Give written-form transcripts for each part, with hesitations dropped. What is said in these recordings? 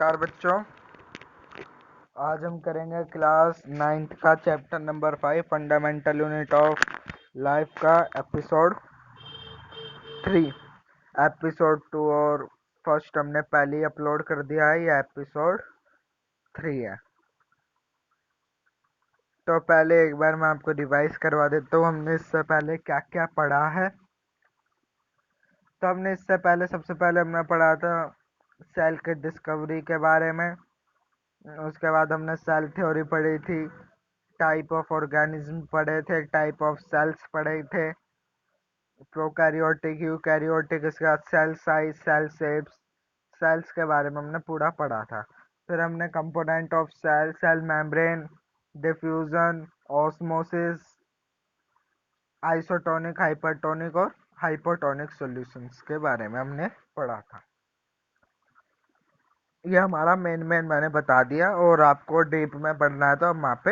नमस्कार बच्चों। आज हम करेंगे क्लास 9th का chapter number 5 fundamental unit of life का एपिसोड 3। एपिसोड 2 और फर्स्ट हमने पहले ही अपलोड कर दिया है, ये एपिसोड 3 है। तो पहले एक बार मैं आपको रिवाइज करवा देता हूँ हमने इससे पहले क्या क्या पढ़ा है। तो हमने इससे पहले सबसे पहले हमने पढ़ा था सेल के डिस्कवरी के बारे में। उसके बाद हमने सेल थ्योरी पढ़ी थी, टाइप ऑफ ऑर्गेनिज्म पढ़े थे, टाइप ऑफ सेल्स पढ़े थे, प्रोकैरियोटिक यूकैरियोटिक, इसके बाद cell size, cell shapes, cells के बारे में हमने पूरा पढ़ा था। फिर हमने component of cell, cell membrane, diffusion, osmosis, isotonic, hypertonic और हाइपोटोनिक सॉल्यूशंस के बारे में हमने पढ़ा था। ये हमारा मेन मैंने बता दिया, और आपको डीप में पढ़ना है तो हम वहाँ पे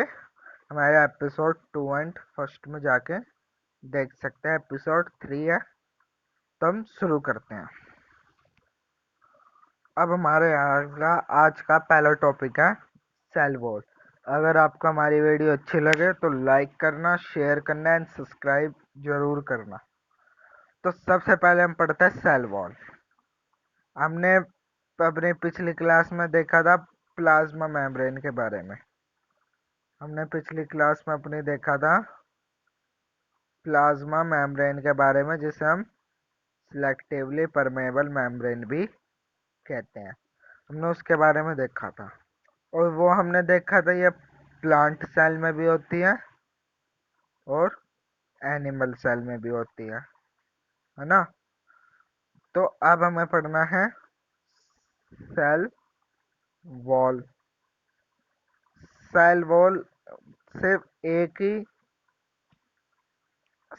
हमारे एपिसोड 2 एंड फर्स्ट में जाके देख सकते हैं। एपिसोड 3 है, तो हम शुरू करते हैं। अब हमारे यहाँ का आज का पहला टॉपिक है सेल वॉल। अगर आपको हमारी वीडियो अच्छी लगे तो लाइक करना, शेयर करना एंड सब्सक्राइब जरूर करना। तो सबसे पहले हम पढ़ते हैं सेल वॉल। हमने अपनी पिछली क्लास में देखा था प्लाज्मा मेम्ब्रेन के बारे में। हमने पिछली क्लास में अपनी देखा था प्लाज्मा मेम्ब्रेन के बारे में, जिसे हम सिलेक्टिवली परमेबल मेम्ब्रेन भी कहते हैं। हमने उसके बारे में देखा था, और वो हमने देखा था ये प्लांट सेल में भी होती है और एनिमल सेल में भी होती है ना। तो अब हमें पढ़ना है सेल वॉल। सेल वॉल सिर्फ एक ही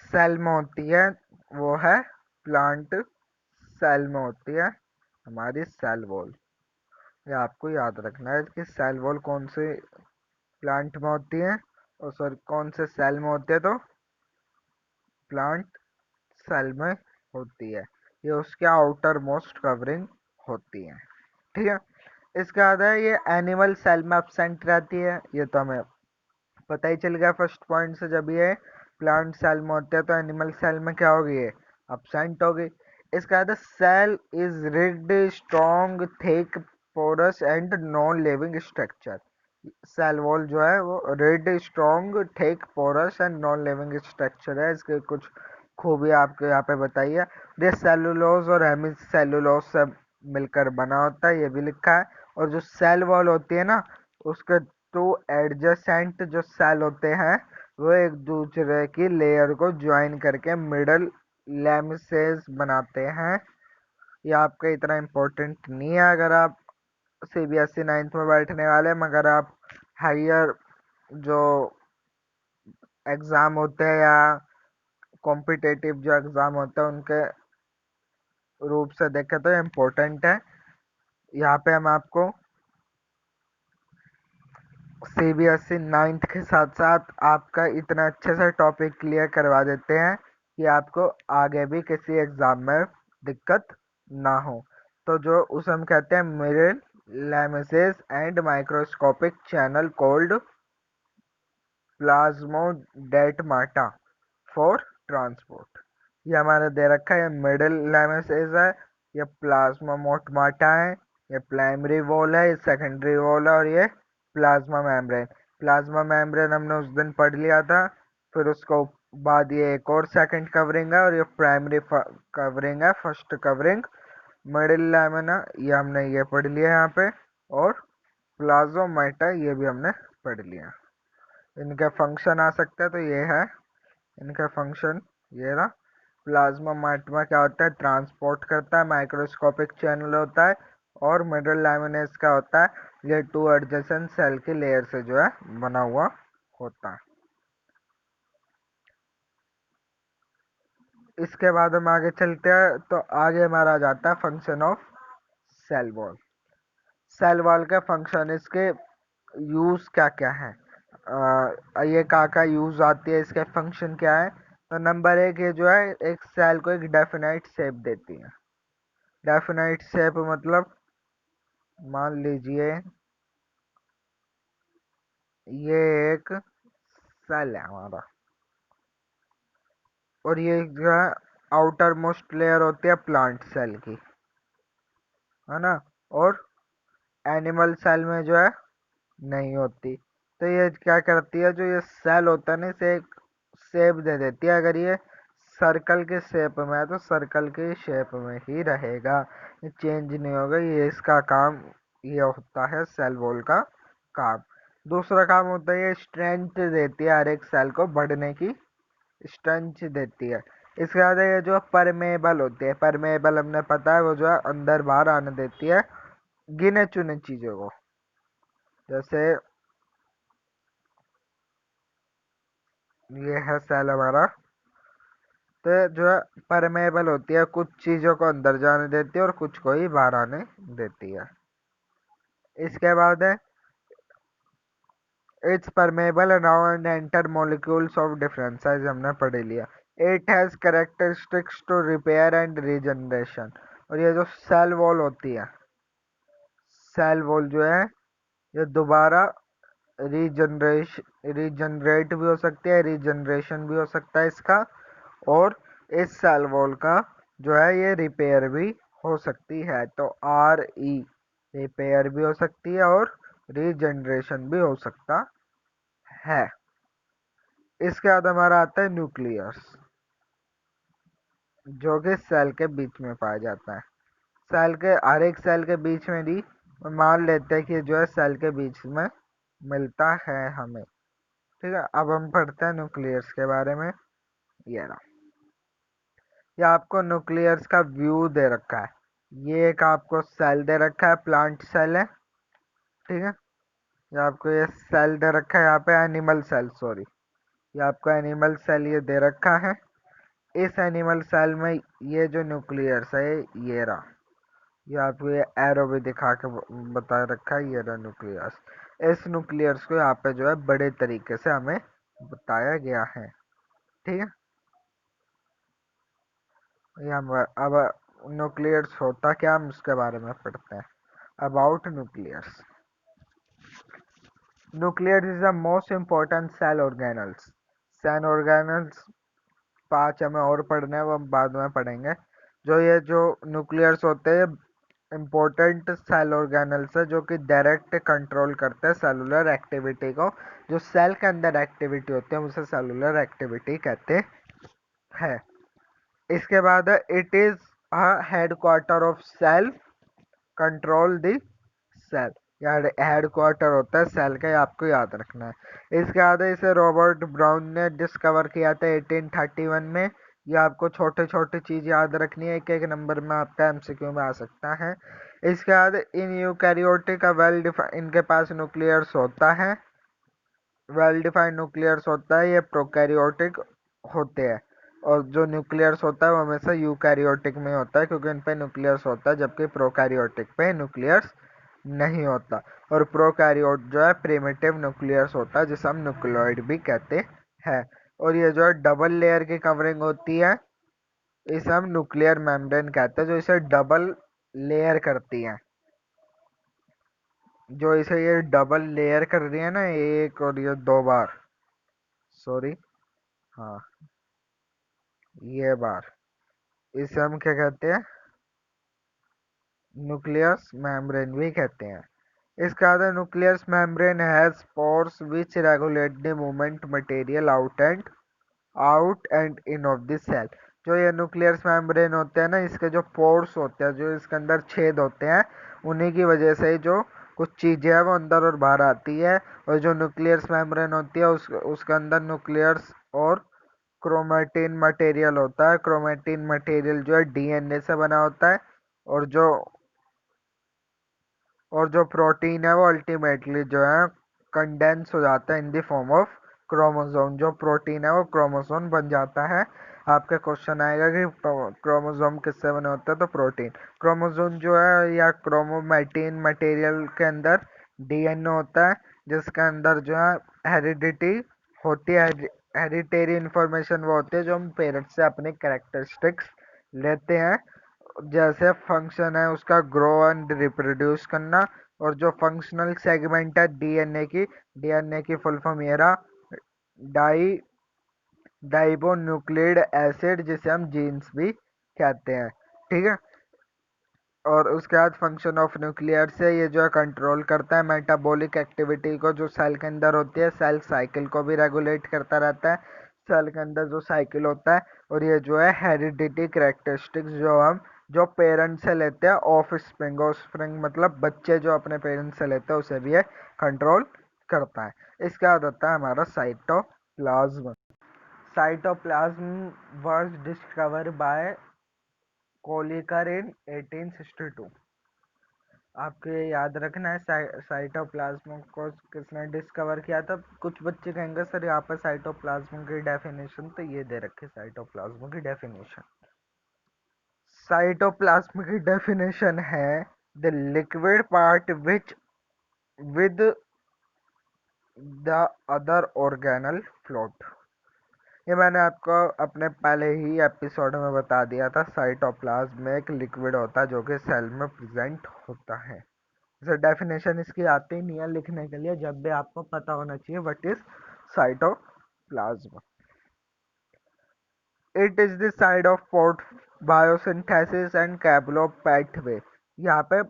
सेल में होती है, वो है प्लांट सेल में होती है हमारी सेल वॉल। ये आपको याद रखना है कि सेल वॉल कौन से प्लांट में होती है, और सॉरी कौन से सेल में होती है, तो प्लांट सेल में होती है। ये उसके आउटर मोस्ट कवरिंग होती है, ठीक है। इसके बाद है ये एनिमल सेल में एब्सेंट रहती है। ये तो हमें पता ही चल गया फर्स्ट पॉइंट से। जब ये प्लांट सेल में होते हैं तो एनिमल सेल में क्या होगी, ये एब्सेंट होगी। इसके बाद cell is rigid, strong, thick, porous and non living structure. Cell wall जो है वो rigid, strong, thick, porous and non living structure है। इसके कुछ खूबी आपको यहाँ पे बताइए। ये सेलुलोज और हेमी सेलुलोज से मिलकर बना होता है, ये भी लिखा है। और जो सेल वॉल होती है ना, उसके टू एडजेसेंट जो सेल होते हैं वो एक दूसरे की लेयर को ज्वाइन करके मिडल लेमिसेस बनाते हैं। ये आपका इतना इम्पोर्टेंट नहीं है अगर आप CBSE 9th में बैठने वाले, मगर आप हायर जो एग्ज़ाम होते हैं या कॉम्पिटिटिव जो एग्ज़ाम होते हैं उनके रूप से देखें तो इम्पोर्टेंट है। यहाँ पे हम आपको CBSE 9th के साथ साथ आपका इतना अच्छे से टॉपिक क्लियर करवा देते हैं कि आपको आगे भी किसी एग्ज़ाम में दिक्कत ना हो। तो जो उसे हम कहते हैं mirror lamellae and microscopic channel called plasmodesmata for transport. ये हमारा दे रखा है, ये मिडिल लेमिसेस है, ये प्लाज्मोडेटमाटा है, ये प्राइमरी वॉल है, ये सेकेंडरी वॉल है, और ये प्लाज्मा मेम्ब्रेन। प्लाज्मा मेम्ब्रेन हमने उस दिन पढ़ लिया था। फिर उसको बाद ये एक और सेकंड कवरिंग है, और ये प्राइमरी कवरिंग है, फर्स्ट कवरिंग। मिडिल लैमिना ये हमने ये पढ़ लिया यहाँ पे, और प्लाज्मोमेटा ये भी हमने पढ़ लिया। इनके फंक्शन आ सकते हैं, तो ये है इनका फंक्शन, ये रहा। प्लाज्मोमेटा क्या होता है, ट्रांसपोर्ट करता है, माइक्रोस्कोपिक चैनल होता है, और मिडल लैमिनेस का होता है ये टू एडजेसेंट सेल की लेयर से जो है बना हुआ होता है। इसके बाद हम आगे चलते हैं, तो आगे हमारा आ जाता है function of cell wall. Cell wall का फंक्शन, इसके यूज क्या क्या है, ये का यूज आती है, इसके फंक्शन क्या है। तो नंबर एक, ये जो है एक सेल को एक डेफिनाइट शेप देती है। डेफिनाइट शेप मतलब मान लीजिए ये एक सेल है हमारा, और ये जो है आउटर मोस्ट लेयर होती है प्लांट सेल की, है ना। और एनिमल सेल में जो है नहीं होती। तो ये क्या करती है, जो ये सेल होता है ना, इसे एक शेप दे देती है। अगर ये सर्कल के शेप में है तो सर्कल के शेप में ही रहेगा, ये चेंज नहीं होगा। ये इसका काम, ये होता है सेल वॉल का काम। दूसरा काम होता है, ये स्ट्रेंथ देती है हर एक सेल को बढ़ने की, स्ट्रेंथ देती है। इसके बाद ये जो परमेबल होती है, परमेबल हमने पता है वो जो है अंदर बाहर आने देती है गिने चुने चीजों को। जैसे ये है सेल हमारा, तो जो है परमेबल होती है, कुछ चीजों को अंदर जाने देती है और कुछ को ही बाहर आने देती है। इसके बाद है it's permeable around enter molecules of different size, हमने पढ़ लिया। It has characteristics to repair and regeneration. और ये जो सेल वॉल होती है, सेल वॉल जो है ये दोबारा रीजनरेट भी हो सकती है, रीजनरेशन भी हो सकता है इसका। और इस सेल वॉल का जो है ये रिपेयर भी हो सकती है। तो RE रिपेयर भी हो सकती है और रीजनरेशन भी हो सकता है। इसके बाद हमारा आता है न्यूक्लियस, जो कि सेल के बीच में पाया जाता है। सेल के हर एक सेल के बीच में भी मान लेते हैं कि जो है सेल के बीच में मिलता है हमें। ठीक है, अब हम पढ़ते हैं न्यूक्लियस के बारे में। ये रहा, ये आपको न्यूक्लियस का व्यू दे रखा है। ये एक आपको सेल दे रखा है, प्लांट सेल है। ठीक है, ये आपको ये सेल दे रखा है, यहाँ पे एनिमल सेल, सॉरी, ये आपको एनिमल सेल ये दे रखा है। इस एनिमल सेल में ये जो न्यूक्लियस है ये रहा, ये आपको ये एरो भी दिखा के बता रखा है, ये रहा न्यूक्लियस। इस न्यूक्लियस को यहाँ पे जो है बड़े तरीके से हमें बताया गया है। ठीक है, ये हम अब न्यूक्लियस होता क्या, हम उसके बारे में पढ़ते हैं। About nucleus, nucleus is the most important cell organelles. Cell organelles 5 हमें और पढ़ने हैं, वो हम बाद में पढ़ेंगे। जो ये जो न्यूक्लियस होते हैं इम्पोर्टेंट सेल ऑर्गेनल्स है, जो कि डायरेक्ट कंट्रोल करते हैं सेलुलर एक्टिविटी को। जो सेल के अंदर एक्टिविटी होती है उसे सेलुलर एक्टिविटी कहते हैं। इसके बाद है it is a headquarter of cell control the cell, यार हेड क्वार्टर होता है सेल का, ये आपको याद रखना है। इसके बाद इसे रॉबर्ट ब्राउन ने डिस्कवर किया था 1831 में। ये आपको छोटे छोटे चीज याद रखनी है, एक एक नंबर में आपका MCQ में आ सकता है। इसके बाद इन यूकैरियोटिक का वेल डिफाइंड, इनके पास न्यूक्लियस होता है, वेल डिफाइंड न्यूक्लियस होता है। ये प्रोकैरियोटिक होते हैं, और जो न्यूक्लियस होता है वो हमेशा यूकैरियोटिक में होता है, क्योंकि इन पे न्यूक्लियस होता है, जबकि प्रोकैरियोटिक पे न्यूक्लियस नहीं होता। और प्रोकैरियोट जो है प्रिमिटिव न्यूक्लियस होता है, जिसे हम न्यूक्लियोइड भी कहते हैं। और ये जो है डबल लेयर की कवरिंग होती है, इसे हम न्यूक्लियर मेम्ब्रेन कहते हैं, जो इसे डबल लेयर करती है। जो इसे ये डबल लेयर कर रही है ना, एक और ये 2 बार, सॉरी, हाँ, ये बार, इसे हम क्या कहते हैं, न्यूक्लियस मेम्ब्रेन भी कहते हैं। इसका other nucleus membrane has pores which regulate the movement material out and in of the cell। जो ये न्यूक्लियस मेम्ब्रेन होते हैं ना, इसके जो पोर्स होते हैं, जो इसके अंदर छेद होते हैं, उन्हीं की वजह से जो कुछ चीजें हैं वो अंदर और बाहर आती है। और जो न्यूक्लियस मेम्ब्रेन होती है उसके अंदर न्यूक्लियस और क्रोमेटिन मटेरियल होता है। क्रोमेटिन मटेरियल जो है DNA से बना होता है। और जो प्रोटीन है वो अल्टीमेटली जो है कंडेंस हो जाता है in the form of chromosome. जो प्रोटीन है वो क्रोमोसोम बन जाता है। आपका क्वेश्चन आएगा कि क्रोमोसोम किससे बने होते हैं, तो प्रोटीन। क्रोमोसोम जो है या क्रोमोमेटिन मटेरियल के अंदर DNA होता है, जिसके अंदर जो है हेरिडिटी होती है। हेरिटेरी इंफॉर्मेशन वो होती है जो हम पेरेंट्स से अपने कैरेक्टरिस्टिक्स लेते हैं। जैसे फंक्शन है उसका ग्रो एंड रिप्रोड्यूस करना, और जो फंक्शनल सेगमेंट है डीएनए की फुल फॉर्म ये रहा, डाई राइबोन्यूक्लिक एसिड, जिसे हम जीन्स भी कहते हैं। ठीक है। और उसके बाद फंक्शन ऑफ न्यूक्लियर से ये जो है कंट्रोल करता है मेटाबॉलिक एक्टिविटी को जो सेल के अंदर होती है, सेल साइकिल को भी रेगुलेट करता रहता है, सेल के अंदर जो साइकिल होता है। और ये जो है हेरिडिटी करेक्टरिस्टिक्स जो पेरेंट्स से लेते हैं, ऑफ स्प्रिंग मतलब बच्चे जो अपने पेरेंट्स से लेते हैं उसे भी ये कंट्रोल करता है। इसके बाद होता है हमारा cytoplasm. Cytoplasm was discovered by Kolliker in 1862। आपको ये याद रखना है साइटोप्लाज्म को किसने डिस्कवर किया था। कुछ बच्चे कहेंगे सर यहाँ पर साइटोप्लाज्म की डेफिनेशन तो ये दे रखी, साइटोप्लाज्म की डेफिनेशन। साइटोप्लाज्म की डेफिनेशन है the liquid part which with the other organelle float. ये मैंने आपको अपने पहले ही एपिसोड में बता दिया था। साइटोप्लाज्म में एक लिक्विड होता है जो कि सेल में प्रेजेंट होता है। जैसे डेफिनेशन इसकी आती ही नहीं है लिखने के लिए, जब भी आपको पता होना चाहिए what is cytoplasm. It is the site of port biosynthesis and कैप्लो पाथवे। यहाँ पे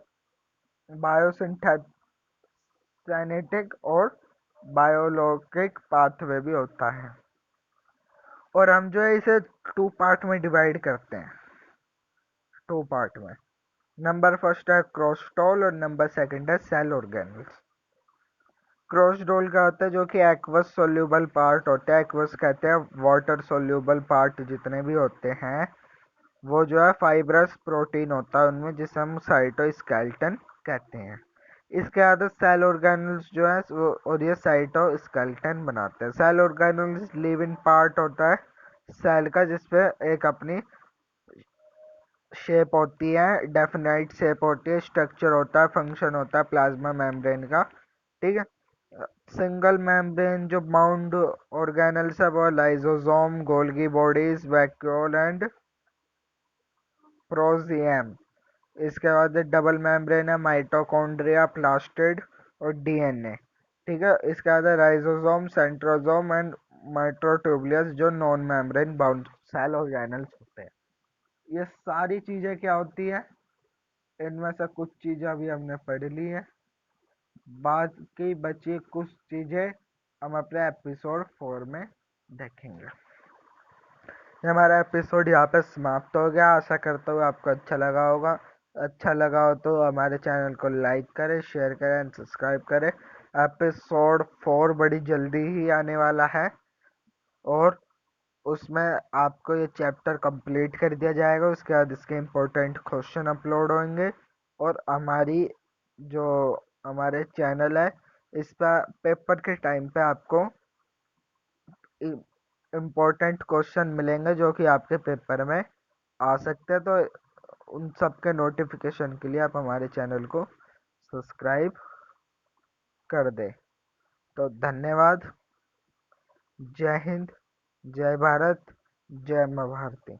बायोसिंथेटिक और बायोलॉजिक पाथवे भी होता है। और हम जो है इसे टू पार्ट में डिवाइड करते हैं। टू पार्ट में नंबर फर्स्ट है क्रोस्टोल और नंबर सेकंड है सेल ऑर्गेनल्स। क्रोस्टोल का होता है जो कि एक्वस सोल्यूबल पार्ट होता है। एक्वस कहते हैं वाटर सोल्यूबल पार्ट जितने भी होते हैं, वो जो है फाइब्रस प्रोटीन होता है उनमें, जिसे हम साइटोस्केलेटन कहते हैं। इसके बाद सेल ऑर्गेनल्स जो है और ये साइटोस्केलेटन बनाते हैं। Cell organelles live in part होता है सेल का, जिसपे एक अपनी शेप होती है, डेफिनाइट शेप होती है, स्ट्रक्चर होता है, फंक्शन होता है प्लाज्मा मेम्ब्रेन का। ठीक है। सिंगल मेम्ब्रेन जो बाउंड ऑर्गेनल्स है वो lysosome, Golgi bodies, vacuole and प्रोजियम। इसके बाद डबल मेम्ब्रेन है माइटोकॉन्ड्रिया, प्लास्टिड और डीएनए। ठीक है। इसके बाद राइजोसोम, सेंट्रोसोम एंड माइक्रोट्यूबुलस जो non membrane bound cell organelles होते हैं। ये सारी चीजें क्या होती है, इनमें से कुछ चीजें अभी हमने पढ़ ली है, बाकी बची कुछ चीजें हम अपने एपिसोड 4 में देखेंगे। ये हमारा एपिसोड यहाँ पे समाप्त हो गया। आशा करता हूँ आपको अच्छा लगा होगा। अच्छा लगा हो तो हमारे चैनल को लाइक करें, शेयर करें एंड सब्सक्राइब करें। एपिसोड 4 बड़ी जल्दी ही आने वाला है और उसमें आपको ये चैप्टर कंप्लीट कर दिया जाएगा। उसके बाद इसके इम्पोर्टेंट क्वेश्चन अपलोड होंगे और जो हमारे चैनल है इस पर पेपर के टाइम पे आपको इम्पोर्टेंट क्वेश्चन मिलेंगे जो कि आपके पेपर में आ सकते हैं। तो उन सब के नोटिफिकेशन के लिए आप हमारे चैनल को सब्सक्राइब कर दें। तो धन्यवाद। जय हिंद, जय भारत, जय माँ भारती।